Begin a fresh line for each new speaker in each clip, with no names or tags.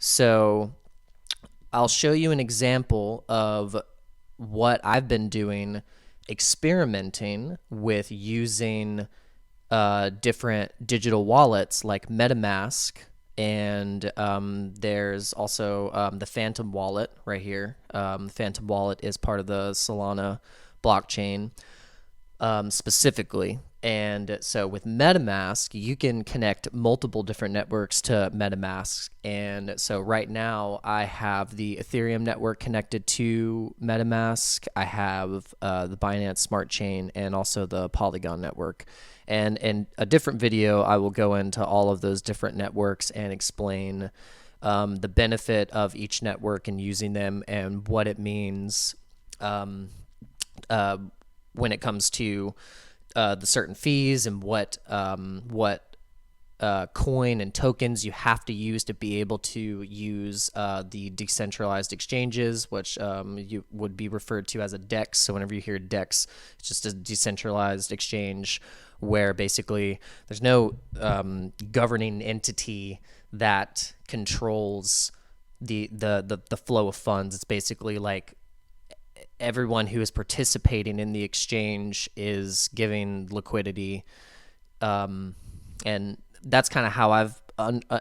So I'll show you an example of what I've been doing, experimenting with using different digital wallets like MetaMask, and there's also the Phantom wallet right here. The Phantom wallet is part of the Solana blockchain specifically. And so with MetaMask, you can connect multiple different networks to MetaMask. And so right now, I have the Ethereum network connected to MetaMask. I have the Binance Smart Chain and also the Polygon network. And in a different video, I will go into all of those different networks and explain the benefit of each network and using them and what it means when it comes to the certain fees and what coin and tokens you have to use to be able to use the decentralized exchanges, which you would be referred to as a DEX. So whenever you hear DEX, it's just a decentralized exchange where basically there's no governing entity that controls the flow of funds. It's basically like everyone who is participating in the exchange is giving liquidity, and that's kind of how I've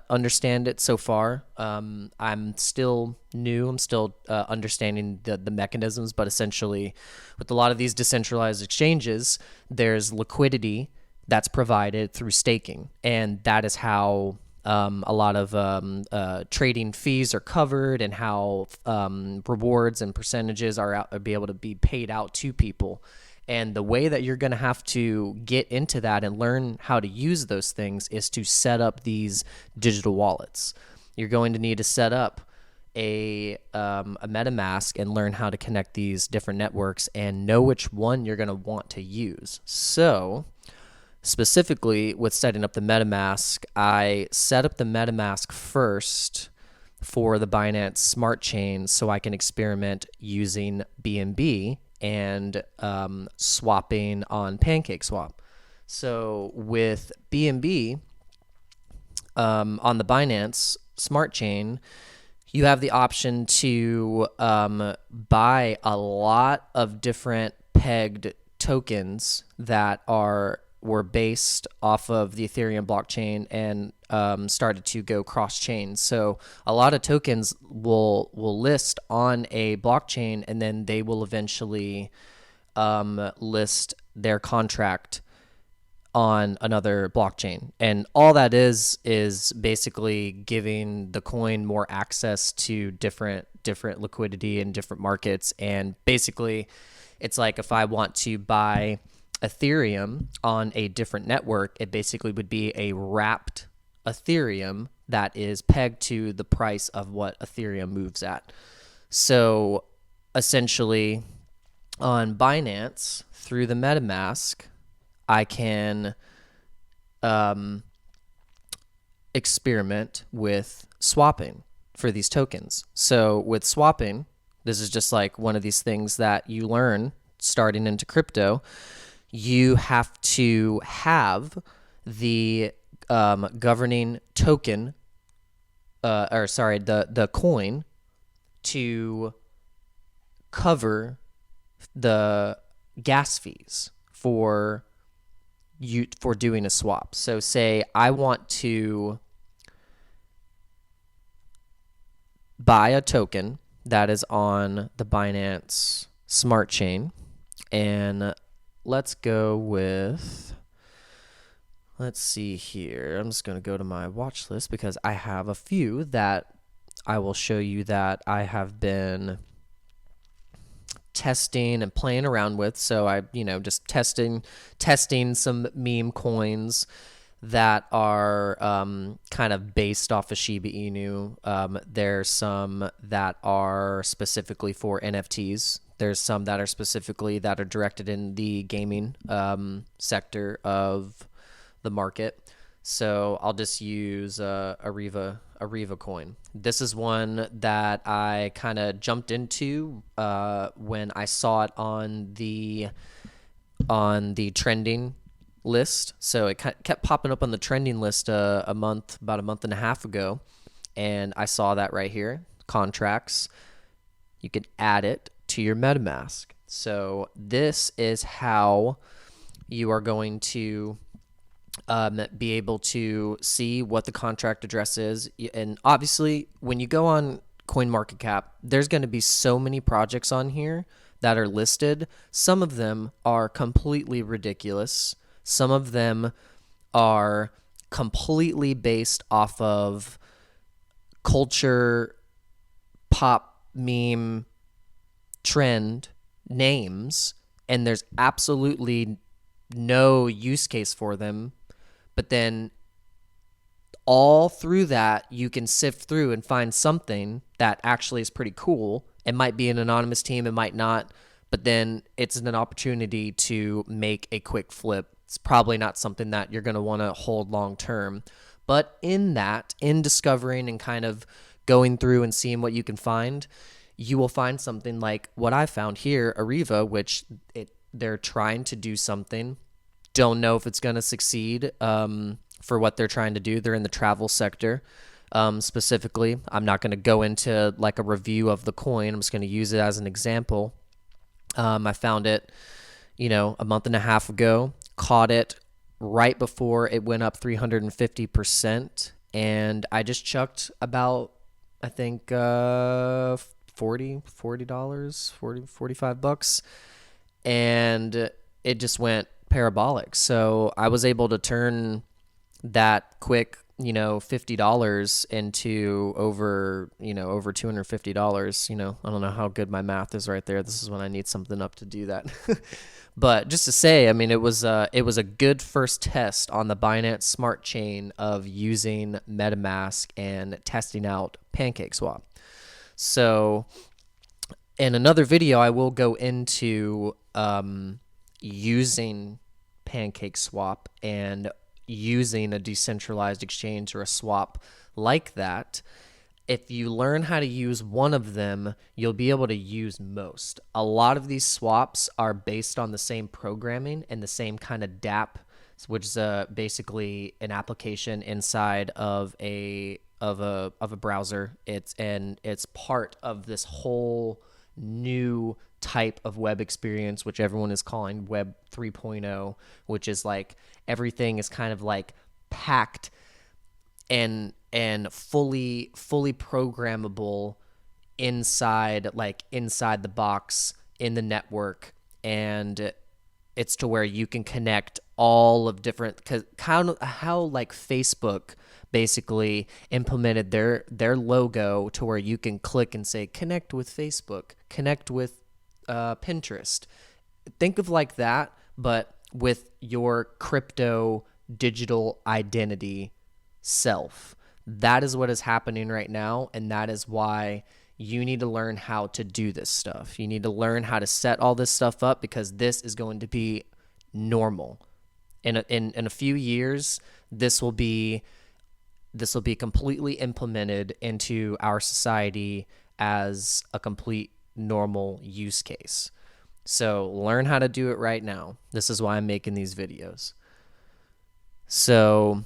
understand it so far. I'm still new. I'm still understanding the mechanisms, but essentially with a lot of these decentralized exchanges, there's liquidity that's provided through staking, and that is how a lot of trading fees are covered, and how rewards and percentages are be able to be paid out to people. And the way that you're going to have to get into that and learn how to use those things is to set up these digital wallets. You're going to need to set up a MetaMask and learn how to connect these different networks and know which one you're going to want to use. So specifically with setting up the MetaMask, I set up the MetaMask first for the Binance Smart Chain so I can experiment using BNB and swapping on PancakeSwap. So with BNB on the Binance Smart Chain, you have the option to buy a lot of different pegged tokens that were based off of the Ethereum blockchain and started to go cross-chain. So a lot of tokens will list on a blockchain, and then they will eventually list their contract on another blockchain. And all that is basically giving the coin more access to different liquidity in different markets. And basically, it's like if I want to buy Ethereum on a different network, it basically would be a wrapped Ethereum that is pegged to the price of what Ethereum moves at. So essentially on Binance through the MetaMask, I can experiment with swapping for these tokens. So with swapping, this is just like one of these things that you learn starting into crypto. You have to have the governing token, the coin to cover the gas fees for doing a swap. So say I want to buy a token that is on the Binance Smart Chain, and let's go with, let's see here. I'm just going to go to my watch list because I have a few that I will show you that I have been testing and playing around with. So I, just testing some meme coins that are kind of based off of Shiba Inu. There's some that are specifically for NFTs. There's some that are specifically that are directed in the gaming sector of the market. So I'll just use a Riva coin. This is one that I kind of jumped into when I saw it on the trending list. So it kept popping up on the trending list about a month and a half ago. and I saw that right here, contracts. You can add it to your MetaMask. So this is how you are going to be able to see what the contract address is. And obviously, when you go on CoinMarketCap, there's going to be so many projects on here that are listed. Some of them are completely ridiculous. Some of them are completely based off of culture, pop, meme, trend names, and there's absolutely no use case for them. But then all through that, you can sift through and find something that actually is pretty cool. It might be an anonymous team, it might not, but then it's an opportunity to make a quick flip. It's probably not something that you're going to want to hold long term. But in that, in discovering and kind of going through and seeing what you can find, you will find something like what I found here, Ariva, which they're trying to do something. Don't know if it's going to succeed for what they're trying to do. They're in the travel sector specifically. I'm not going to go into like a review of the coin. I'm just going to use it as an example. I found it, a month and a half ago, caught it right before it went up 350%. And I just chucked about, I think, $40, $45. And it just went parabolic. So I was able to turn that quick, $50 into over $250. I don't know how good my math is right there. This is when I need something up to do that. But just to say, I mean, it was a good first test on the Binance Smart Chain of using MetaMask and testing out PancakeSwap. So in another video, I will go into using PancakeSwap and using a decentralized exchange or a swap like that. If you learn how to use one of them, you'll be able to use most. A lot of these swaps are based on the same programming and the same kind of dApp, which is basically an application inside of a browser. It's part of this whole new type of web experience, which everyone is calling Web 3.0, which is like everything is kind of like packed and fully programmable inside the box in the network. And it's to where you can connect all of different, because how like Facebook basically implemented their logo to where you can click and say connect with Facebook, connect with Pinterest. Think of like that, but with your crypto digital identity self. That is what is happening right now, and that is why you need to learn how to do this stuff. You need to learn how to set all this stuff up, because this is going to be normal. In a few years, this will be completely implemented into our society as a complete normal use case. So learn how to do it right now. This is why I'm making these videos. So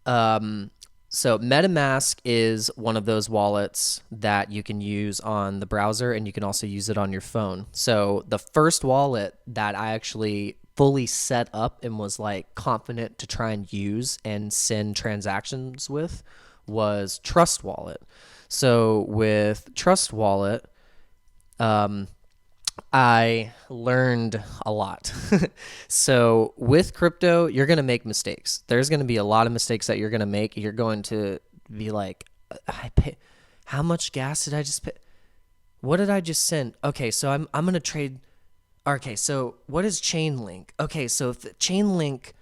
MetaMask is one of those wallets that you can use on the browser, and you can also use it on your phone. So the first wallet that I actually fully set up and was like confident to try and use and send transactions with was Trust Wallet. So with Trust Wallet, I learned a lot. So with crypto, you're going to make mistakes. There's going to be a lot of mistakes that you're going to make. You're going to be like, how much gas did I just pay? What did I just send? Okay, so I'm going to trade. Okay, so what is chainlink? Okay, so if chainlink,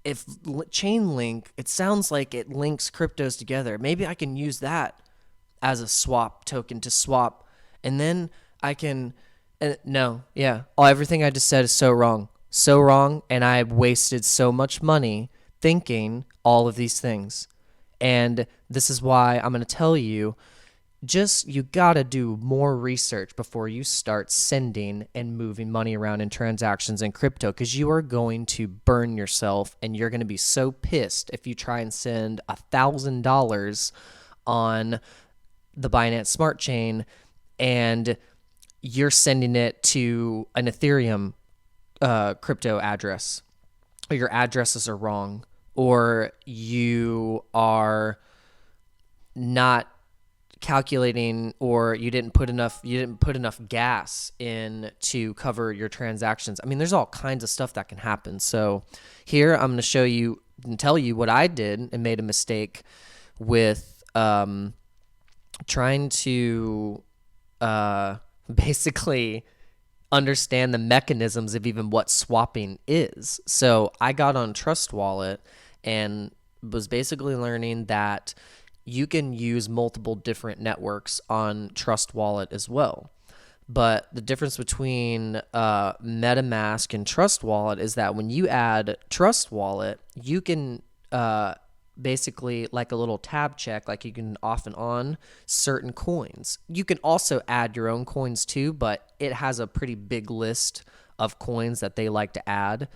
it sounds like it links cryptos together. Maybe I can use that as a swap token to swap, and then I can. Everything I just said is so wrong, and I wasted so much money thinking all of these things. And this is why I'm going to tell you, you got to do more research before you start sending and moving money around in transactions in crypto, because you are going to burn yourself, and you're going to be so pissed if you try and send $1,000 on the Binance Smart Chain, and you're sending it to an Ethereum crypto address, or your addresses are wrong, or you are not calculating, or you didn't put enough gas in to cover your transactions. I mean, there's all kinds of stuff that can happen. So here I'm going to show you and tell you what I did and made a mistake with trying to basically understand the mechanisms of even what swapping is. So I got on Trust Wallet and was basically learning that you can use multiple different networks on Trust Wallet as well. But the difference between MetaMask and Trust Wallet is that when you add Trust Wallet, you can basically, like a little tab check, like you can off and on certain coins. You can also add your own coins too, but it has a pretty big list of coins that they like to add,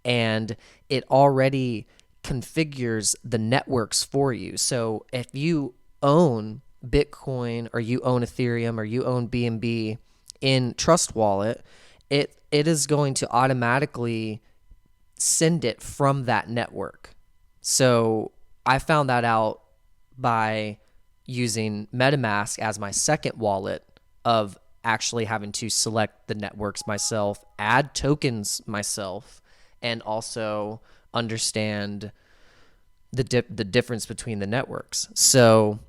and it already configures the networks for you. So if you own Bitcoin, or you own Ethereum, or you own BNB in Trust Wallet, it is going to automatically send it from that network. So I found that out by using MetaMask as my second wallet, of actually having to select the networks myself, add tokens myself, and also understand the difference between the networks. So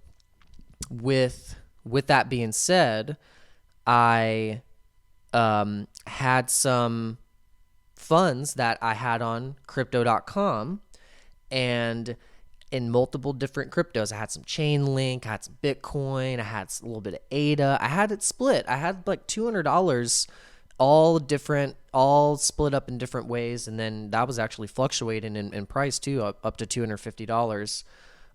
with that being said, I had some funds that I had on crypto.com, and in multiple different cryptos. I had some chainlink, I had some Bitcoin, I had a little bit of ADA. I had it split. I had like $200 all split up in different ways, and then that was actually fluctuating in price too, up to $250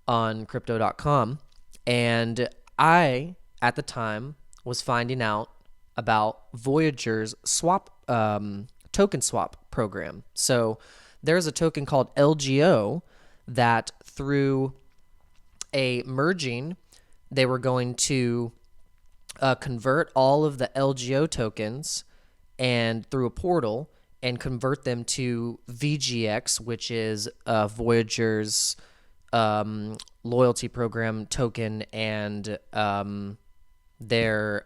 on crypto.com. And I, at the time, was finding out about Voyager's token swap program. So there's a token called LGO that, through a merging, they were going to convert all of the LGO tokens and through a portal and convert them to VGX, which is Voyager's loyalty program token, and their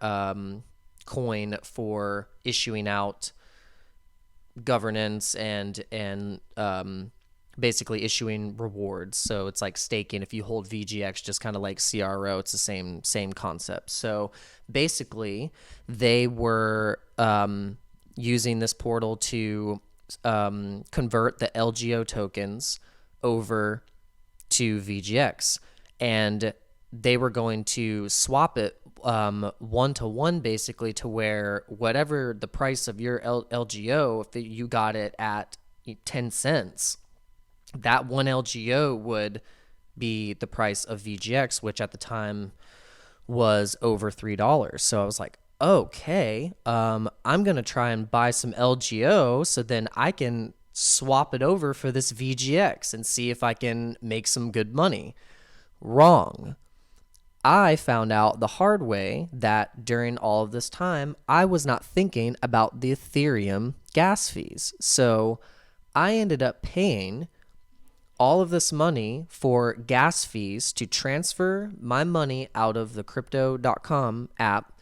coin for issuing out governance and basically issuing rewards. So it's like staking. If you hold VGX, just kind of like CRO, it's the same concept. So basically, they were using this portal to convert the LGO tokens over to VGX, and they were going to swap it 1-to-1, basically, to where whatever the price of your LGO, if you got it at 10 cents, that one LGO would be the price of VGX, which at the time was over $3. So I was like, okay, I'm going to try and buy some LGO so then I can swap it over for this VGX and see if I can make some good money. Wrong. I found out the hard way that during all of this time, I was not thinking about the Ethereum gas fees. So I ended up paying all of this money for gas fees to transfer my money out of the crypto.com app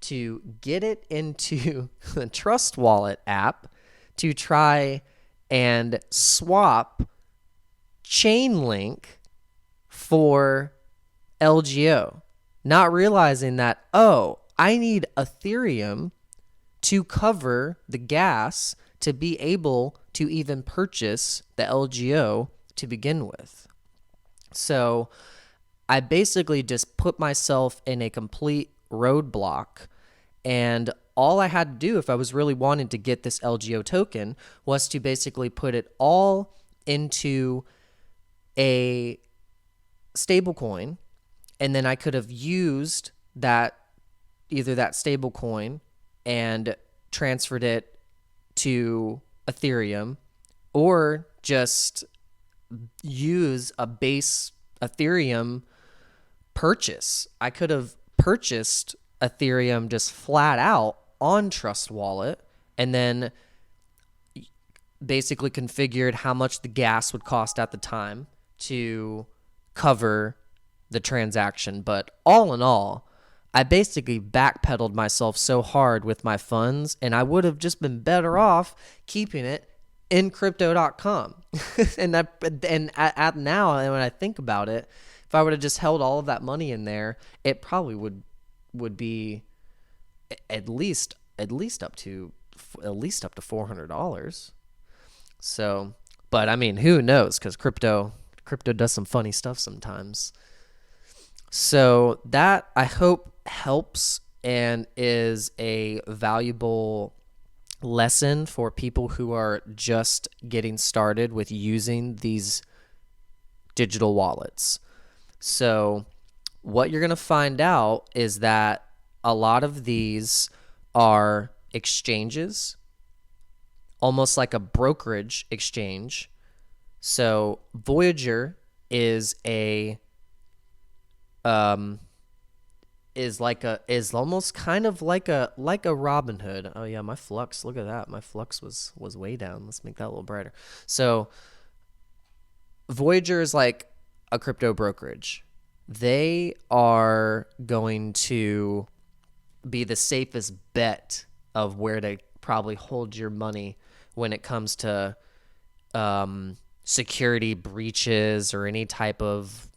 to get it into the Trust Wallet app to try and swap chainlink for LGO, not realizing that, oh, I need Ethereum to cover the gas to be able to even purchase the LGO to begin with. So I basically just put myself in a complete roadblock, and all I had to do, if I was really wanting to get this LGO token, was to basically put it all into a stable coin, and then I could have used either that stable coin and transferred it to Ethereum, or just use a base Ethereum purchase. I could have purchased Ethereum just flat out on Trust Wallet and then basically configured how much the gas would cost at the time to cover the transaction. But all in all, I basically backpedaled myself so hard with my funds, and I would have just been better off keeping it in crypto.com. and at now, when I think about it, if I would have just held all of that money in there, it probably would be at least up to $400. So, but I mean, who knows? Because crypto does some funny stuff sometimes. So that, I hope, helps and is a valuable lesson for people who are just getting started with using these digital wallets. So what you're going to find out is that a lot of these are exchanges, almost like a brokerage exchange. So Voyager is almost kind of like a Robinhood. Oh yeah, my flux, look at that. My flux was way down. Let's make that a little brighter. So Voyager is like a crypto brokerage. They are going to be the safest bet of where to probably hold your money when it comes to security breaches or any type of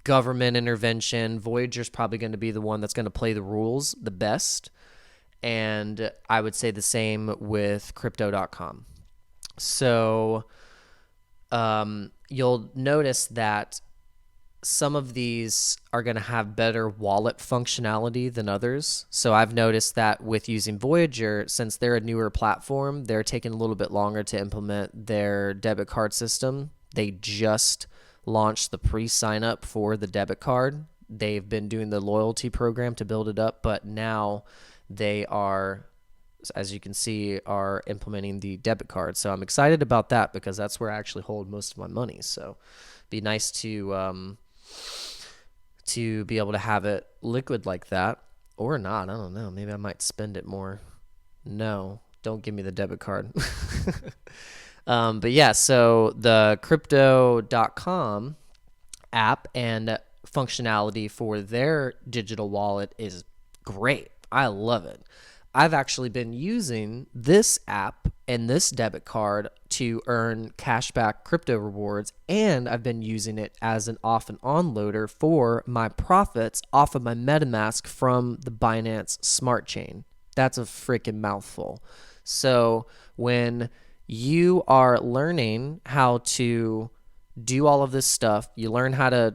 government intervention. Voyager's probably going to be the one that's going to play the rules the best. And I would say the same with crypto.com. So you'll notice that some of these are going to have better wallet functionality than others. So I've noticed that with using Voyager, since they're a newer platform, they're taking a little bit longer to implement their debit card system. They just launched the pre-sign up for the debit card. They've been doing the loyalty program to build it up, but now they are, as you can see, are implementing the debit card. So I'm excited about that because that's where I actually hold most of my money. So it'd be nice to be able to have it liquid like that, or not. I don't know. Maybe I might spend it more. No, don't give me the debit card. But yeah, so the crypto.com app and functionality for their digital wallet is great. I love it. I've actually been using this app and this debit card to earn cashback crypto rewards, and I've been using it as an off and on loader for my profits off of my MetaMask from the Binance Smart Chain. That's a freaking mouthful. So when you are learning how to do all of this stuff, you learn how to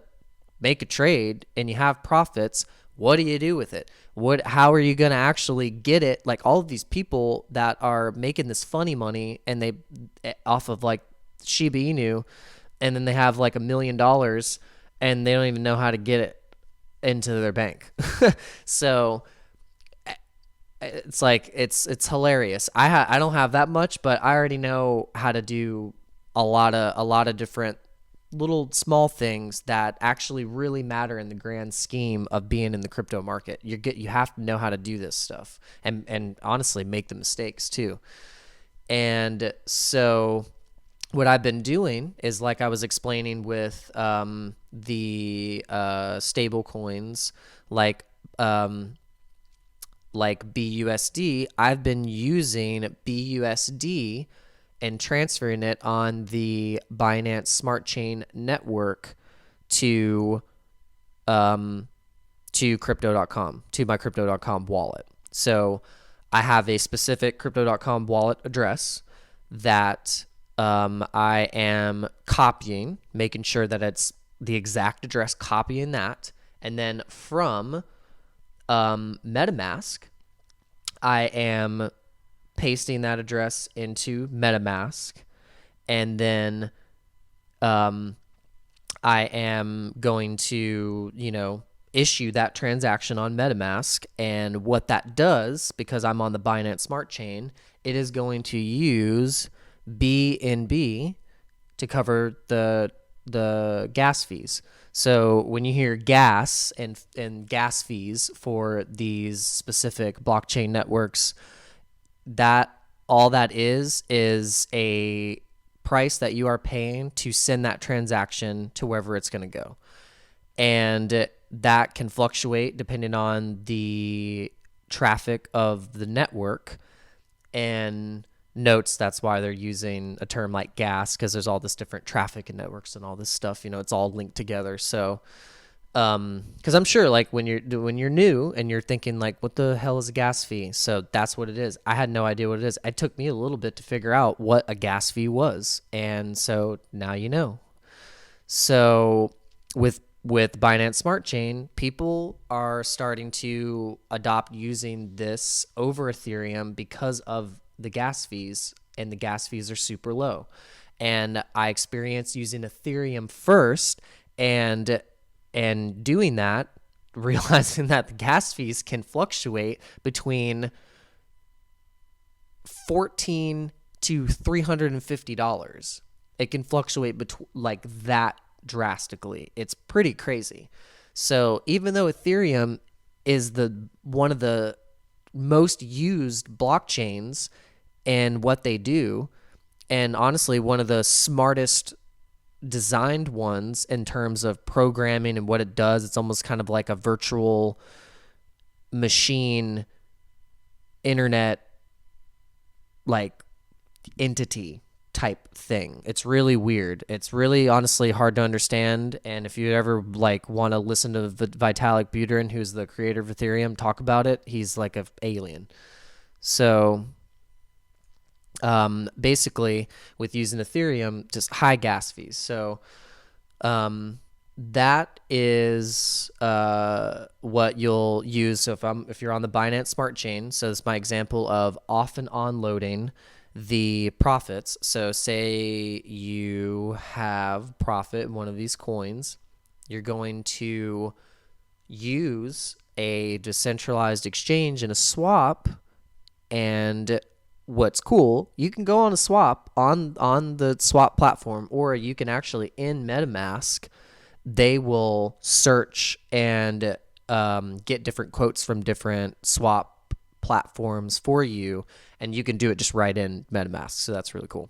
make a trade, and you have profits, what do you do with it? How are you going to actually get it? Like all of these people that are making this funny money and they off of like Shiba Inu, and then they have like $1 million and they don't even know how to get it into their bank. So it's like, it's hilarious. I don't have that much, but I already know how to do a lot of different little small things that actually really matter in the grand scheme of being in the crypto market. You have to know how to do this stuff and honestly make the mistakes too. And so what I've been doing is, like I was explaining with the stable coins like BUSD, I've been using BUSD and transferring it on the Binance Smart Chain network to crypto.com, to my crypto.com wallet. So I have a specific crypto.com wallet address that I am copying, making sure that it's the exact address, copying that. And then from MetaMask, I am pasting that address into MetaMask, and then I am going to, issue that transaction on MetaMask. And what that does, because I'm on the Binance Smart Chain, it is going to use BNB to cover the gas fees. So when you hear gas and gas fees for these specific blockchain networks, that all that is a price that you are paying to send that transaction to wherever it's going to go. And that can fluctuate depending on the traffic of the network. And notes, that's why they're using a term like gas, because there's all this different traffic and networks and all this stuff, it's all linked together. So because I'm sure, like, when you're new and you're thinking, like, what the hell is a gas fee? So that's what it is. I had no idea what it is. It took me a little bit to figure out what a gas fee was, and so now you know. So with Binance Smart Chain, people are starting to adopt using this over Ethereum because of the gas fees, and the gas fees are super low. And I experienced using Ethereum first, and doing that, realizing that the gas fees can fluctuate between $14 to $350. It can fluctuate like that drastically. It's pretty crazy. So even though Ethereum is one of the most used blockchains and what they do, and honestly one of the smartest designed ones in terms of programming and what it does, it's almost kind of like a virtual machine internet like entity type thing. It's really weird. It's really honestly hard to understand. And if you ever like want to listen to Vitalik Buterin, who's the creator of Ethereum, talk about it, he's like an alien. So basically with using Ethereum, just high gas fees. So that is what you'll use. So if you're on the Binance Smart Chain, so this is my example of off and on loading the profits. So say you have profit in one of these coins, you're going to use a decentralized exchange and a swap. And what's cool, you can go on a swap on the swap platform, or you can actually in MetaMask, they will search and get different quotes from different swap platforms for you, and you can do it just right in MetaMask. So that's really cool.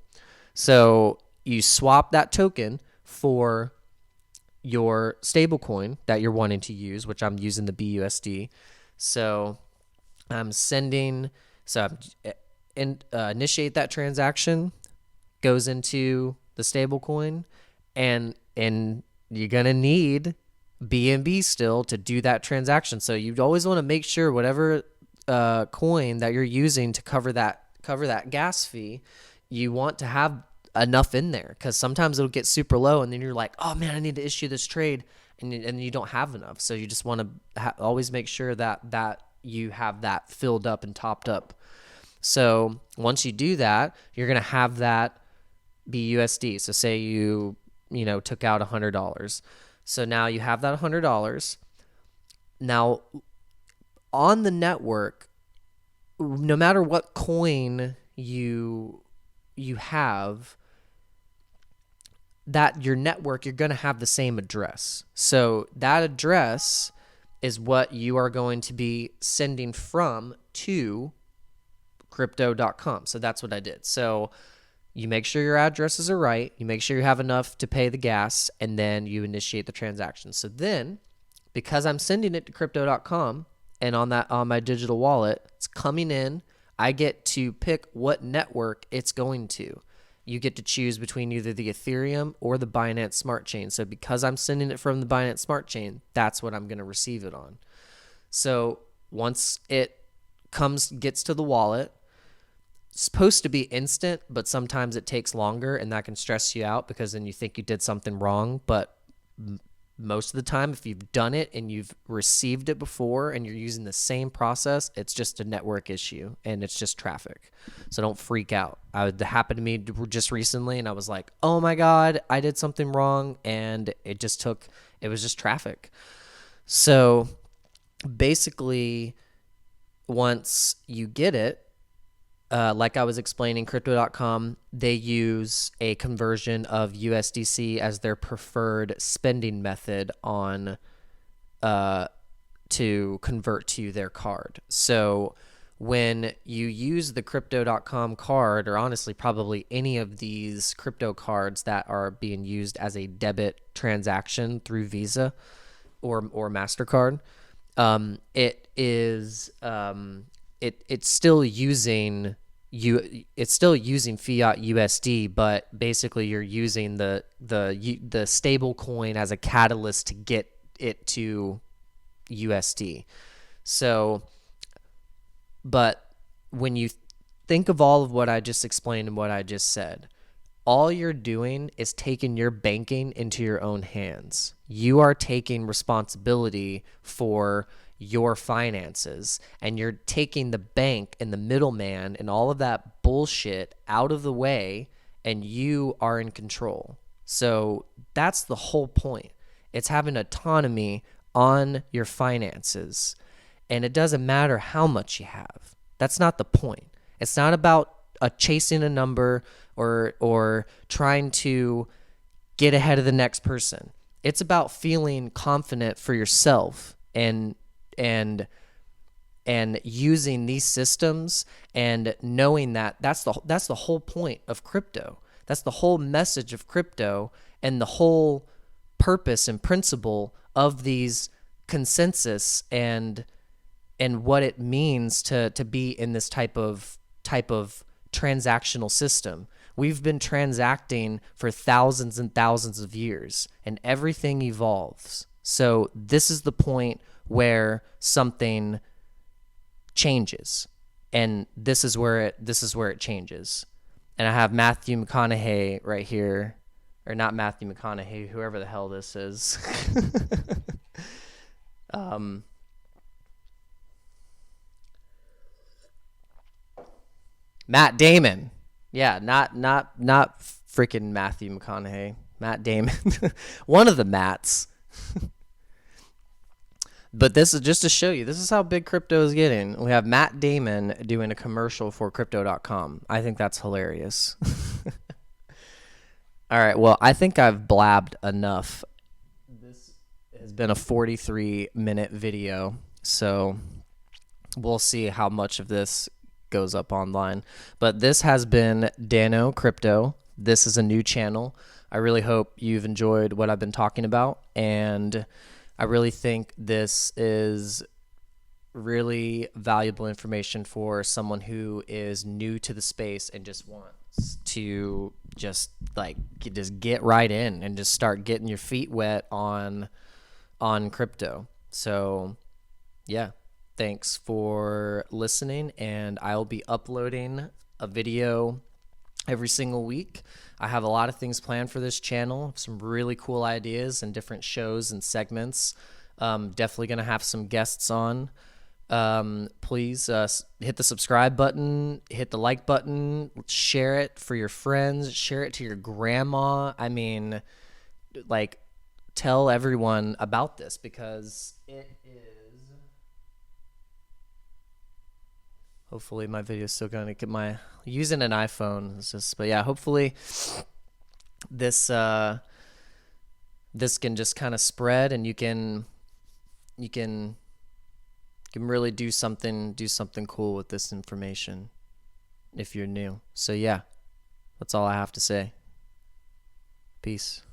So you swap that token for your stablecoin that you're wanting to use, which I'm using the BUSD. So I'm sending, initiate that transaction, goes into the stablecoin, and you're gonna need BNB still to do that transaction. So you always want to make sure whatever coin that you're using to cover that gas fee, you want to have enough in there, because sometimes it'll get super low, and then you're like, oh man, I need to issue this trade, and you don't have enough. So you just want to always make sure that you have that filled up and topped up. So once you do that, you're going to have that BUSD. So say you took out $100. So now you have that $100. Now on the network, no matter what coin you have, that your network, you're going to have the same address. So that address is what you are going to be sending from to crypto.com. So that's what I did. So you make sure your addresses are right, you make sure you have enough to pay the gas, and then you initiate the transaction. So then, because I'm sending it to crypto.com and on my digital wallet, it's coming in, I get to pick what network it's going to. You get to choose between either the Ethereum or the Binance Smart Chain. So because I'm sending it from the Binance Smart Chain, that's what I'm going to receive it on. So once it gets to the wallet, it's supposed to be instant, but sometimes it takes longer, and that can stress you out because then you think you did something wrong. But most of the time, if you've done it and you've received it before and you're using the same process, it's just a network issue and it's just traffic. So don't freak out. It happened to me just recently, and I was like, oh my God, I did something wrong, and it was just traffic. So basically, once you get it, like I was explaining, crypto.com, they use a conversion of USDC as their preferred spending method on to convert to their card. So when you use the crypto.com card, or honestly probably any of these crypto cards that are being used as a debit transaction through Visa or MasterCard, it is it's still using it's still using fiat USD, but basically you're using the stable coin as a catalyst to get it to USD. So, but when you think of all of what I just explained and what I just said, all you're doing is taking your banking into your own hands. You are taking responsibility for your finances, and you're taking the bank and the middleman and all of that bullshit out of the way, and you are in control. So that's the whole point. It's having autonomy on your finances, and it doesn't matter how much you have. That's not the point. It's not about chasing a number or trying to get ahead of the next person. It's about feeling confident for yourself and using these systems and knowing that that's the whole point of crypto. That's the whole message of crypto, and the whole purpose and principle of these consensus and what it means to be in this type of transactional system. We've been transacting for thousands and thousands of years, and everything evolves. So this is the point where something changes, and this is where it changes. And I have Matthew McConaughey right here, or not Matthew McConaughey, whoever the hell this is. Matt Damon. Yeah, not freaking Matthew McConaughey. Matt Damon. One of the Matts. But this is just to show you, this is how big crypto is getting. We have Matt Damon doing a commercial for crypto.com. I think that's hilarious. All right, well, I think I've blabbed enough. This has been a 43-minute video, so we'll see how much of this goes up online. But this has been Dano Crypto. This is a new channel. I really hope you've enjoyed what I've been talking about, and I really think this is really valuable information for someone who is new to the space and just wants to just get right in and just start getting your feet wet on crypto. So yeah, thanks for listening, and I'll be uploading a video every single week. I have a lot of things planned for this channel, some really cool ideas and different shows and segments. Definitely going to have some guests on. Please hit the subscribe button, hit the like button, share it for your friends, share it to your grandma. I mean, like, tell everyone about this, because it is... Hopefully my video is still going to get my... Using an iPhone. It's just, but yeah, hopefully this this can just kind of spread, and you can really do something cool with this information if you're new. So yeah, that's all I have to say. Peace.